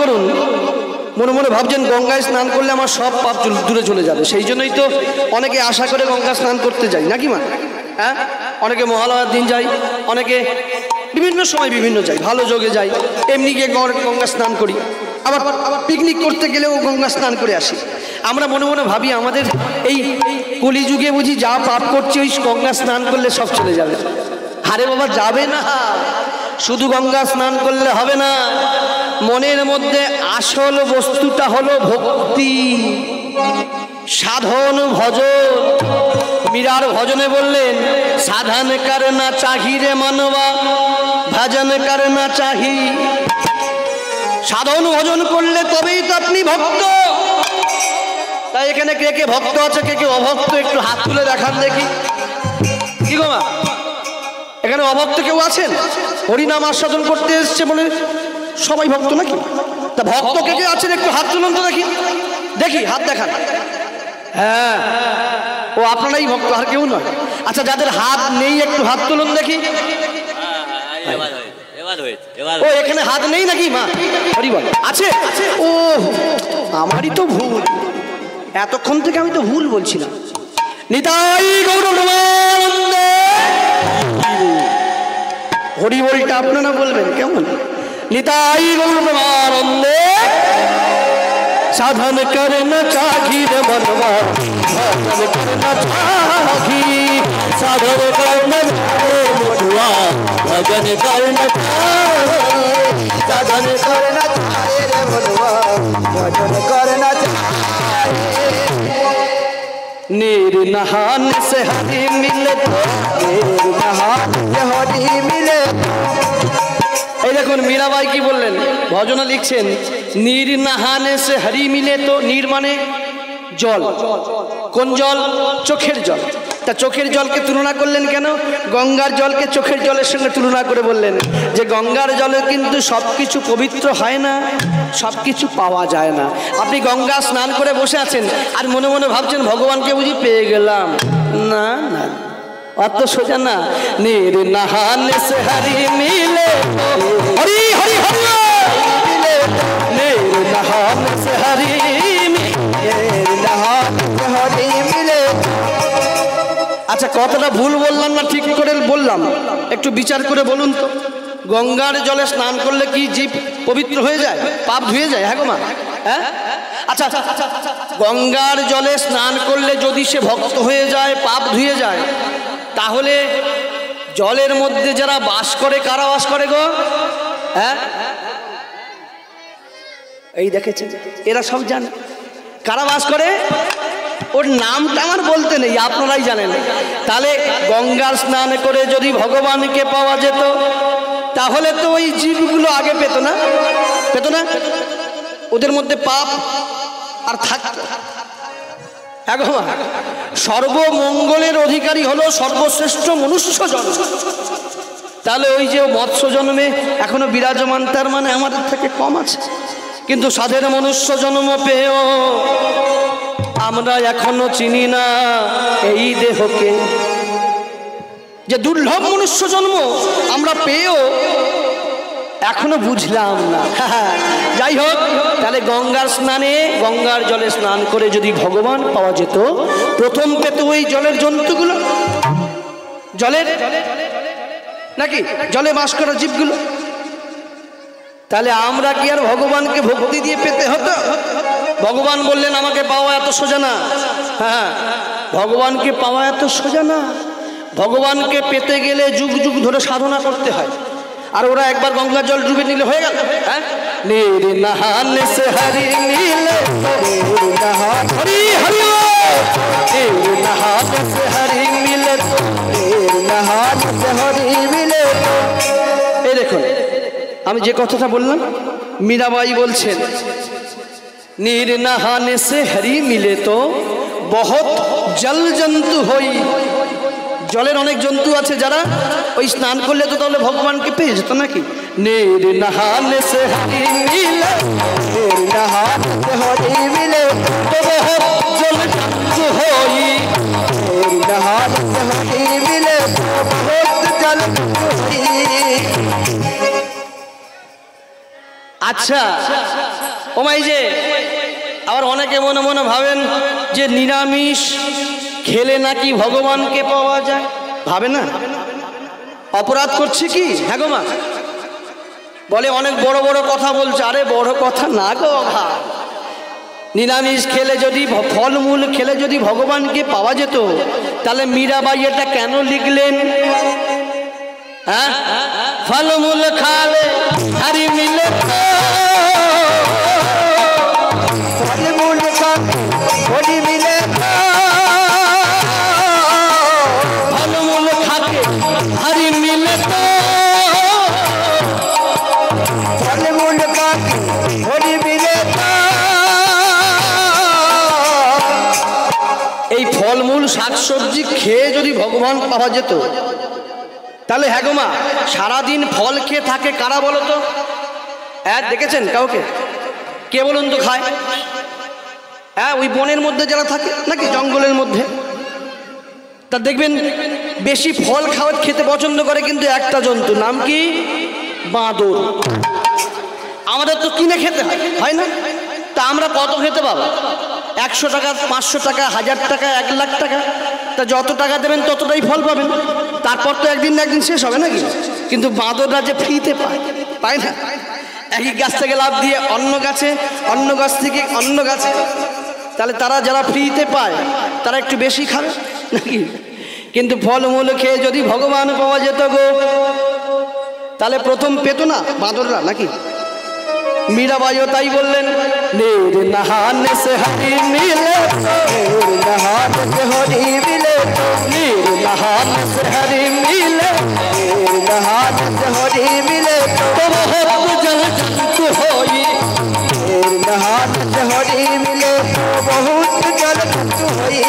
করুন, মনে মনে ভাবছেন গঙ্গায় স্নান করলে আমার সব পাপ দূরে চলে যাবে, সেই জন্যই তো অনেকে আশা করে গঙ্গা স্নান করতে যায় নাকি মা? হ্যাঁ, অনেকে মহালয়ার দিন যায়, অনেকে বিভিন্ন সময় বিভিন্ন যায়, ভালো যোগে যায়, এমনি গিয়ে গঙ্গা স্নান করি, আবার পিকনিক করতে গেলেও গঙ্গা স্নান করে আসি। আমরা মনে মনে ভাবি আমাদের এই কলিযুগে বুঝি যা পাপ করছি ওই গঙ্গা স্নান করলে সব চলে যাবে। আরে বাবা, যাবে না, শুধু গঙ্গা স্নান করলে হবে না, মনের মধ্যে আসল বস্তুটা হলো ভক্তি, সাধন ভজন। মীরার ভজনে বললেন, সাধন করনা চাহি রে মানবা, ভজন করনা চাহি। সাধন ভজন করলে তবেই তো আপনি ভক্ত। তাই এখানে কে কে ভক্ত আছে, কে কে অভক্ত, একটু হাত তুলে দেখান দেখি। কি গো মা, এখানে অভক্ত কেউ আছেন? হরিনাম আস্বাদন করতে এসছে বলে সবাই ভক্ত নাকি? তা ভক্ত কে কে আছেন একটু হাত তুলুন তো দেখি, দেখি হাত দেখান। হ্যাঁ, ও আপনারাই ভক্ত, আর কেউ নয়। আচ্ছা, যাদের হাত নেই একটু হাত তুলুন দেখি। ও এখানে হাত নেই নাকি মা? হরিবল আছে? ও আমারই তো ভুল, এতক্ষণ থেকে আমি তো ভুল বলছিলাম। নিতাই গৌর প্রেমানন্দে। হরি বলটা আপনারা বলবেন কেমন? নিতাই গৌর প্রেমানন্দে। साधन करना चाही रे मनवा, साधन करना चाही, साधन करना रे मनवा, भजन करना चाही, साधन करना चाही रे मनवा, भजन करना चाही। नीर नहाने से हरि मिले तो, नीर नहाने से हरि मिले। এই দেখুন মীরাবাই কি বললেন, ভজনা লিখছেন, নীর নাহানে সে হরি মিলে তো। নীর মানে জল, কোন জল? চোখের জল। তা চোখের জলকে তুলনা করলেন কেন? গঙ্গার জলকে চোখের জলের সঙ্গে তুলনা করে বললেন যে গঙ্গার জলে কিন্তু সব কিছু পবিত্র হয় না, সব কিছু পাওয়া যায় না। আপনি গঙ্গা স্নান করে বসে আছেন আর মনে মনে ভাবছেন ভগবানকে বুঝি পেয়ে গেলাম, না না, অত সোজা না। নীর নাহানে সে হরি মিলে, হরি হরি হরি মিলে, নীর নাহানে সে হরি মিলে, নাহানে সে হরি মিলে। আচ্ছা, কথাটা ভুল বললাম না ঠিক করে বললাম? একটু বিচার করে বলুন তো। গঙ্গার জলে স্নান করলে কি জীব পবিত্র হয়ে যায়, পাপ ধুয়ে যায়? হ্যাঁ গো মা, হ্যাঁ? আচ্ছা, গঙ্গার জলে স্নান করলে যদি সে ভক্ত হয়ে যায়, পাপ ধুয়ে যায়, তাহলে জলের মধ্যে যারা বাস করে, কারা বাস করে গো? হ্যাঁ, এই দেখেছেন, এরা সব জানে কারা বাস করে। ওর নামটা আমার বলতে নেই, আপনারাই জানেন। তাহলে গঙ্গার স্নান করে যদি ভগবানকে পাওয়া যেত, তাহলে তো ওই জীবগুলো আগে পেত না, পেত না, ওদের মধ্যে পাপ আর থাকতো। সর্বমঙ্গলের অধিকারী হলো সর্বশ্রেষ্ঠ মনুষ্য জন্ম। তাহলে ওই যে মৎস্য জন্মে এখনো বিরাজমান, তার মানে আমাদের থেকে কম আছে। কিন্তু সাধের মনুষ্য জন্ম পেয়েও আমরা এখনো চিনি না এই দেহকে, যে দুর্লভ মনুষ্য জন্ম আমরা পেয়েও এখনো বুঝলাম না। যাই হোক, তাহলে গঙ্গার স্নানে, গঙ্গার জলে স্নান করে যদি ভগবান পাওয়া যেত, প্রথম পেত ওই জলের জন্তুগুলো, জলের নাকি জলে বাস করা জীবগুলো। তাহলে আমরা কি আর ভগবানকে ভক্তি দিয়ে পেতে হতো? ভগবান বললেন আমাকে পাওয়া এত সোজা না। হ্যাঁ, ভগবানকে পাওয়া এত সোজা না। ভগবানকে পেতে গেলে যুগ যুগ ধরে সাধনা করতে হয়। আর ওরা একবার গঙ্গার জল ডুবে নিলে হয়ে গেল। হ্যাঁ, নীর নাহানে সে হরি মিলে, হরি হরি, নীর নাহানে সে হরি মিলে, নীর নাহানে সে হরি মিলে। এই দেখুন, আমি যে কথাটা বললাম, মীরাবাই বলছেন, नीर नहाने से हरी मिले तो बहुत जल जंतु होई। জলের অনেক জন্তু আছে যারা ওই স্নান করলে তো তাহলে ভগবানকে পেয়ে যেত নাকি? नीर नहाने से हरी मिले, नीर नहाने से हरी मिले तो बहुत जल जंतु होई, नीर नहाने से हरी मिले तो बहुत जल जंतु होई। अच्छा, ও মাই যে আবার অনেকে মনে মনে ভাবেন যে নিরামিষ খেলে নাকি ভগবানকে পাওয়া যায়, ভাবে না? অপরাধ করছে কি? হ্যাঁ গো মা, বলে অনেক বড় বড় কথা বলছে। আরে বড় কথা না গো ভাই, নিরামিষ খেলে যদি, ফলমূল খেলে যদি ভগবানকে পাওয়া যেত, তাহলে মীরাবাই এটা কেন লিখলেন? হ্যাঁ, ফলমূল খালে হরি মিলে, ফলমূল খালে হরি মিলে, ফলমূল খাকে হরি মিলে, ফলমূল খাকে হরি মিলে। এই ফলমূল শাকসবজি খেয়ে যদি ভগবান পাওয়া যেত, তাহলে হ্যাঁ গো মা, সারাদিন ফল খেয়ে থাকে কারা বলো তো? হ্যাঁ, দেখেছেন কাউকে? কে বলুন তো খায়? হ্যাঁ, ওই বনের মধ্যে যারা থাকে নাকি জঙ্গলের মধ্যে, তা দেখবেন বেশি ফল খেতে পছন্দ করে কিন্তু একটা জন্তু, নাম কি? বাঁদর। আমাদের তো কিনে খেতে হয় না? তা আমরা কত খেতে পাবো? 100 টাকা, 500 টাকা, 1000 টাকা, 1 লাখ টাকা, তা যত টাকা দেবেন ততটাই ফল পাবেন। তারপর তো একদিন না একদিন শেষ হবে নাকি? কিন্তু বাঁদররা যে ফ্রিতে পায় না, একই গাছ থেকে লাফ দিয়ে অন্য গাছে, অন্য গাছ থেকে অন্য গাছে, তাহলে তারা যারা ফ্রিতে পায় তারা একটু বেশি খাবে নাকি? কিন্তু ফলমূল খেয়ে যদি ভগবান পাওয়া যেত গো, তাহলে প্রথম পেত না বাঁদররা নাকি? मीराबाई ताई बोलें नीर नहाने से हरी मिले, नीर नहाने से हरी मिले, नीर नहाने से हरी मिले, नीर नहाने से हरी मिले, तो बहुत जल जंतु होई, नीर नहाने से हरी मिले, तो बहुत जल जंतु होई,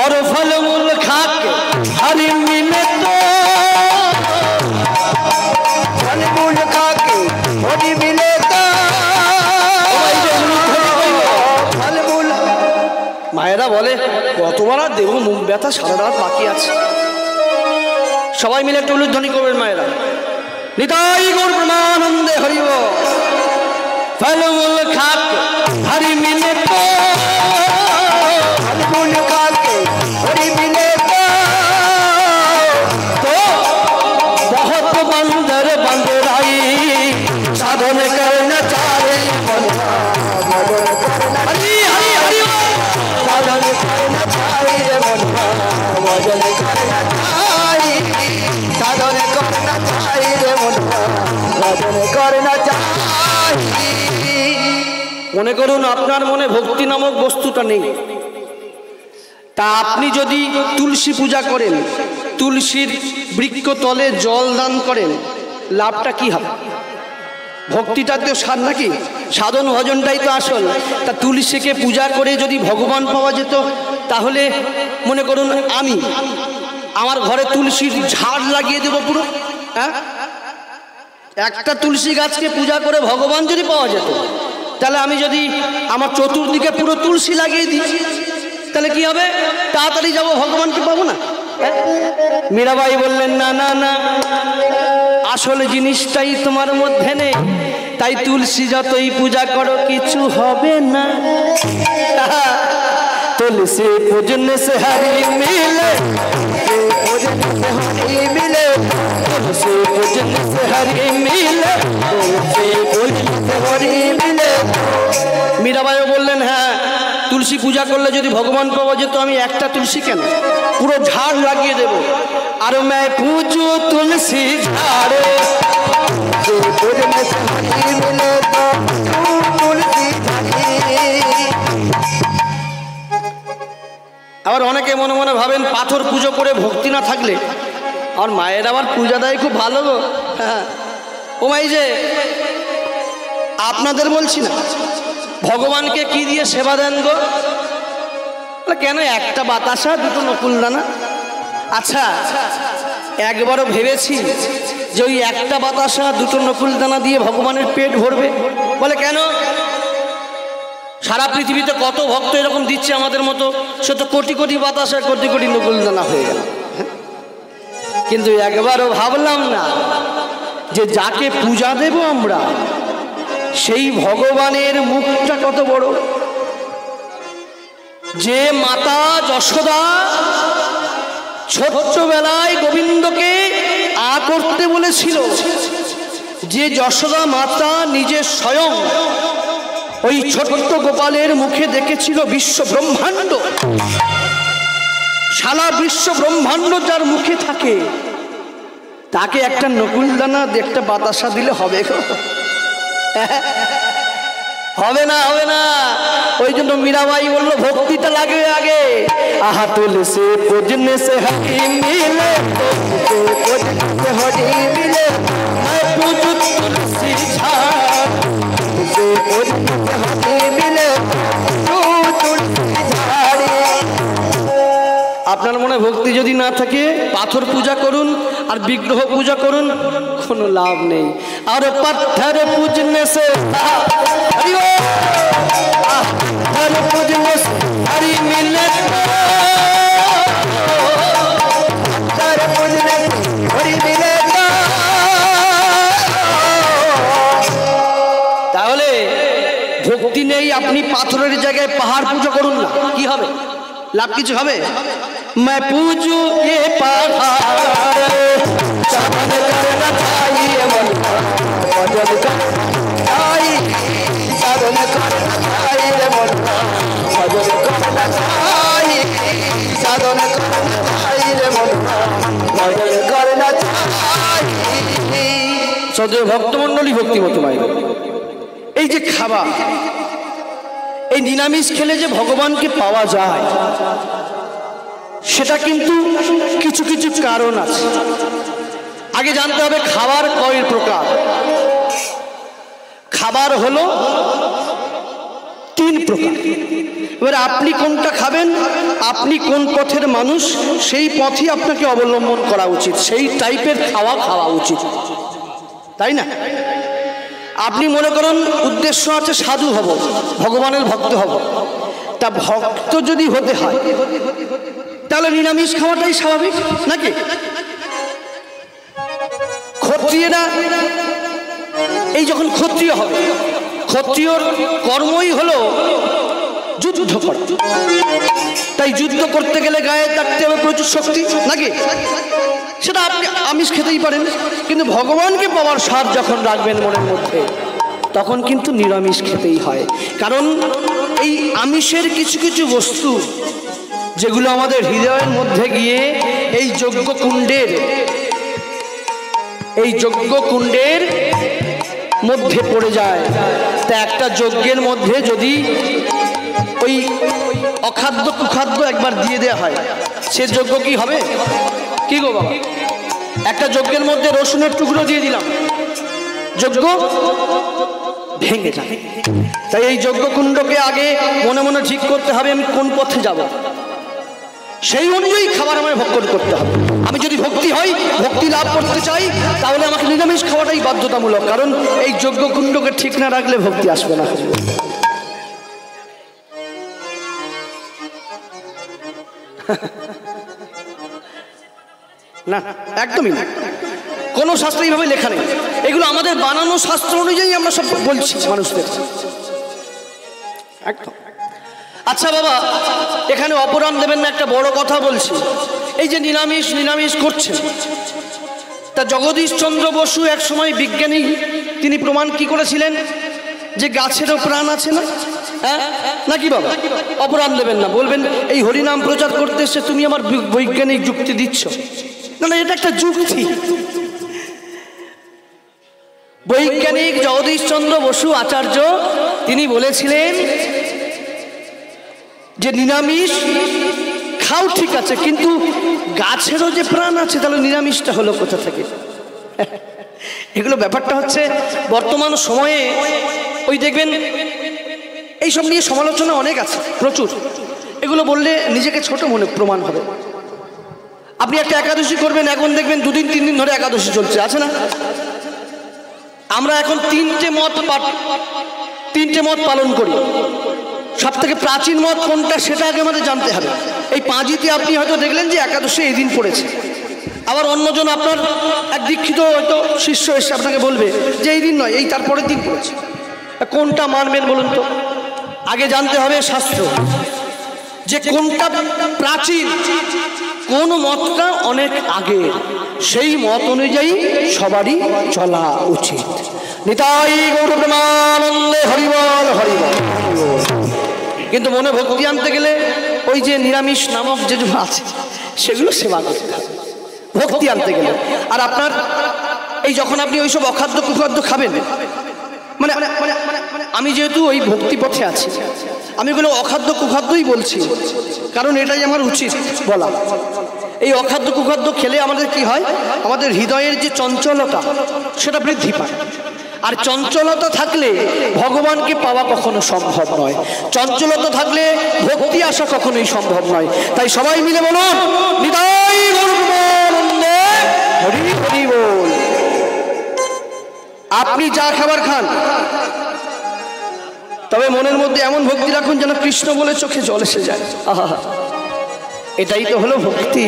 और फल मूल खा के हरी मिले, तो फल मूल खा के हरी मिले, মায়েরা বলে কতবার আর দেবো, মুখ ব্যথা, সারা রাত বাকি আছে। সবাই মিলে একটু উলুধ্বনি করবেন মায়েরা, নিতাই গৌর প্রেমানন্দে হরিব, ফলমূল খাক হরি মিলে, ফলমূল খাক হরি মিলে, তো বহুত বন্দর বন্দরাই সাধন করনা চাহে, হরি হরি হরি সাধন করনা চাহি রে মনহা, ভজন করনা চাহি, সাধন করনা চাহি রে মনহা, ভজন করনা চাহি। মনে করুন আপনার মনে ভক্তি নামক বস্তুটা নেই, তা আপনি যদি তুলসী পূজা করেন, তুলসীর বৃক্ষ তলে জল দান করেন, লাভটা কি হবে? ভক্তিটা তো সার নাকি, সাধন ভজনটাই তো আসল। তা তুলসীকে পূজা করে যদি ভগবান পাওয়া যেত, তাহলে মনে করুন আমি আমার ঘরে তুলসীর ঝাড় লাগিয়ে দেবো পুরো। হ্যাঁ, একটা তুলসী গাছকে পূজা করে ভগবান যদি পাওয়া যেত, তাহলে আমি যদি আমার চতুর্দিকে পুরো তুলসী লাগিয়ে দিই, তাহলে কি হবে? তাড়াতাড়ি যাবো, ভগবানকে পাবো না। মীরাবাই বললেন না না না, আসল জিনিসটাই তোমার মধ্যে নেই, তাই তুলসী যতই পূজা করো কিছু হবে না। তুলসী पूजने से हरि मिले, पूजने से हरि मिले, तुलसी पूजने से हरि मिले, तुलसी पूजने से हरि मिले। मीराबाईও বললেন হ্যাঁ, তুলসী পূজা করলে যদি ভগবান পাওয়া যেত, আমি একটা তুলসী কেন পুরো ঝাড় লাগিয়ে দেব। আর मैं पूजू तुलसी झाड़े, पूजने से हरि मिले, तो तुलसी झाड़ी। আবার অনেকে মনে মনে ভাবেন পাথর পুজো করে ভক্তি না থাকলে, আর মায়ের আবার পূজা দেয় খুব ভালো গো। হ্যাঁ, ও মাই যে আপনাদের বলছি না, ভগবানকে কি দিয়ে সেবা দেন গো? কেন একটা বাতাসা, দুটো নকুলদানা। আচ্ছা, একবারও ভেবেছি যে ওই একটা বাতাসা দুটো নকুলদানা দিয়ে ভগবানের পেট ভরবে? বলে কেন? সারা পৃথিবীতে কত ভক্ত এরকম দিচ্ছে আমাদের মতো, সে তো কোটি কোটি বাতাসা, কোটি কোটি নকুলদানা হয়ে গেল। কিন্তু একবারও ভাবলাম না যে যাকে পূজা দেব আমরা, সেই ভগবানের মুখটা কত বড়, যে মাতা যশোদা ছোট্টবেলায় গোবিন্দকে আ করতে বলেছিল, যে যশোদা মাতা নিজে স্বয়ং ওই ছোট্ট গোপালের মুখে দেখেছিল বিশ্ব ব্রহ্মাণ্ড, সারা বিশ্ব ব্রহ্মাণ্ড যার মুখে থাকে, তাকে একটা নকুলদানা একটা বাতাসা দিলে হবে? হবে না, হবে না। ওই জন্য মীরাবাই বললো ভক্তিটা লাগে আগে। আহা তুলসী पूजने से हरि मिले, पूजने से हरि मिले, मैं पूजू तुलसी झाड़, पूजने से हरि मिले, तू तुलसी झाड़। আপনার মনে ভক্তি যদি না থাকে পাথর পূজা করুন আর বিগ্রহ পূজা করুন, কোনো লাভ নেই। আর পাথর পূজনে সে পাথর পূজনে সে হরি মিলে, পাথর পূজনে হরি মিলে। তাহলে ভক্তি নেই, আপনি পাথরের জায়গায় পাহাড় পূজা করুন না, কি হবে? লাভ কিছু হবে? मैं पूजू ये पहाड़, साधन करना चाहिए मन, भजन करना चाहिए, साधन करना चाहिए मन, भजन करना चाहिए, साधन करना चाहिए मन, भजन करना चाहिए। সদয় ভক্তমণ্ডলী ভক্তিমত ভাই, এই যে খাবার, এই নিরামিষ খেলে যে ভগবানকে পাওয়া যায়, সেটা কিন্তু কিছু কিছু কারণ আছে। আগে জানতে হবে খাবার কয় প্রকার। খাবার হলো 3 প্রকার। এবারে আপনি কোনটা খাবেন, আপনি কোন পথের মানুষ, সেই পথই আপনাকে অবলম্বন করা উচিত, সেই টাইপের খাওয়া খাওয়া উচিত, তাই না? আপনি মনে করুন উদ্দেশ্য আছে সাধু হব, ভগবানের ভক্ত হব, তা ভক্ত যদি হতে হয় তাহলে নিরামিষ খাওয়াটাই স্বাভাবিক নাকি? ক্ষত্রিয়রা এই যখন ক্ষত্রিয় হবে, ক্ষত্রিয়র কর্মই হলো যুদ্ধ করা, তাই যুদ্ধ করতে গেলে গায়ে থাকতে হবে প্রচুর শক্তি নাকি? সেটা আপনি আমিষ খেতেই পারেন, কিন্তু ভগবানকে পাওয়ার স্বাদ যখন রাখবেন মনের মধ্যে, তখন কিন্তু নিরামিষ খেতেই হয়। কারণ এই আমিষের কিছু কিছু বস্তু যেগুলো আমাদের হৃদয়ের মধ্যে গিয়ে এই যজ্ঞ কুণ্ডের মধ্যে পড়ে যায়। তা একটা যজ্ঞের মধ্যে যদি ওই অখাদ্য কুখাদ্য একবার দিয়ে দেওয়া হয়, সে যজ্ঞ কি হবে? কি গো বাবা, একটা যজ্ঞের মধ্যে রসুনের টুকরো দিয়ে দিলাম, যজ্ঞ ভেঙে যাবে। তাই এই যজ্ঞ কুণ্ডকে আগে মনে মনে ঠিক করতে হবে আমি কোন পথে যাব, সেই অনুযায়ী খাবার আমায় ভক্ষণ করতে হবে। আমি যদি ভক্তি হই, ভক্তি লাভ করতে চাই, তাহলে আমাকে নিরামিষ খাওয়াটাই বাধ্যতামূলক। কারণ এই যজ্ঞ কুণ্ডকে ঠিক না রাখলে ভক্তি আসবে না। না, একদমই না, কোনো শাস্ত্রে এইভাবে লেখা নেই। এগুলো আমাদের বানানো শাস্ত্র অনুযায়ী আমরা সব বলছি মানুষদের, একদম। আচ্ছা বাবা, এখানে অপরাধ দেবেন না, একটা বড় কথা বলছি। এই যে নিরামিষ করছেন, তা জগদীশচন্দ্র বসু এক সময় বিজ্ঞানী, তিনি প্রমাণ কি করেছিলেন যে গাছেরও প্রাণ আছে না? হ্যাঁ নাকি বাবা? অপরাধ দেবেন না, বলবেন এই হরিনাম প্রচার করতে এসে তুমি আমার বৈজ্ঞানিক যুক্তি দিচ্ছ। না না, এটা একটা যুক্তি। বৈজ্ঞানিক জগদীশচন্দ্র বসু আচার্য তিনি বলেছিলেন যে নিরামিষ খাও ঠিক আছে, কিন্তু গাছেরও যে প্রাণ আছে, তাহলে নিরামিষটা হলো কোথা থেকে? এগুলো ব্যাপারটা হচ্ছে বর্তমান সময়ে ওই দেখবেন এইসব নিয়ে সমালোচনা অনেক আছে, প্রচুর। এগুলো বললে নিজেকে ছোট মনে প্রমাণ হবে। আপনি একটা একাদশী করবেন, এখন দেখবেন 2 দিন 3 দিন ধরে একাদশী চলছে, আছে না? আমরা এখন 3টে মত পালন করি। সব থেকে প্রাচীন মত কোনটা সেটা আগে আমাদের জানতে হবে। এই পাঁজিতে আপনি হয়তো দেখলেন যে একাদশী এই দিন পড়েছে, আবার অন্যজন আপনার এক দীক্ষিত হয়তো শিষ্য এসে আপনাকে বলবে যে এই দিন নয়, এই তারপরের দিন পড়েছে। কোনটা মানবেন বলুন তো? আগে জানতে হবে শাস্ত্র, যে কোনটা প্রাচীন, কোন মতটা অনেক আগে, সেই মত অনুযায়ী সবারই চলা উচিত। নিতাই গৌর প্রেমানন্দে হরিবল হরিবল। কিন্তু মনে ভক্তি আনতে গেলে ওই যে নিরামিষ নামক যেগুলো আছে সেগুলো সেবা করতে হবে ভক্তি আনতে গেলে। আর আপনার এই যখন আপনি ওইসব অখাদ্য কুখাদ্য খাবেন, মানে আমি যেহেতু ওই ভক্তি পথে আছি, আমি এগুলো অখাদ্য কুখাদ্যই বলছি, কারণ এটাই আমার উচিত বলা। এই অখাদ্য কুখাদ্য খেলে আমাদের কি হয়, আমাদের হৃদয়ের যে চঞ্চলতা সেটা বৃদ্ধি পায়। আর চঞ্চলতা থাকলে ভগবানকে পাওয়া কখনো সম্ভব নয়, চঞ্চলতা থাকলে ভক্তি আসা কখনোই সম্ভব নয়। তাই সবাই মিলে বলুন নিতাই গৌর প্রেমানন্দে হরি হরি বল। আপনি যা খাবার খান, তবে মনের মধ্যে এমন ভক্তি রাখুন যেন কৃষ্ণ বলে চোখে জল এসে যায়। আহা, এটাই তো হলো ভক্তি।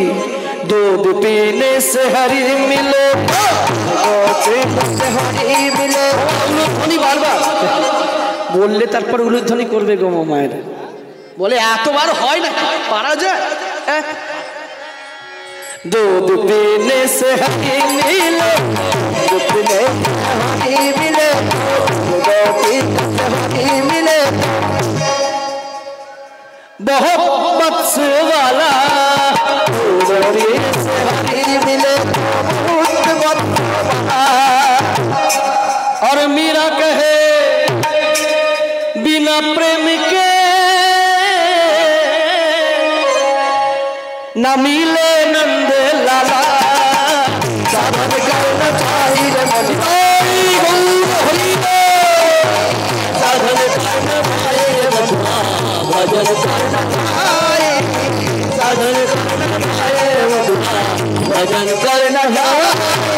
दूध पीने से हरि मिले, উলুধ্বনি বারবার বললে তারপর উলুধ্বনি করবে গো মায়ের। বলে এতবার হয় না, পারা যায়? दूध पीने से हरि मिले, दूध पीने से हरि मिले, दूध पीने से हरि मिले, बहुत से वाला से हरि मिले, और मीरा कहे बिना प्रेम के न मिले नंद लाला, साधन करना चाहिए साधन करना चाहिए, भजन करना चाहिए, साधन करना चाहिए, भजन करना चाहिए।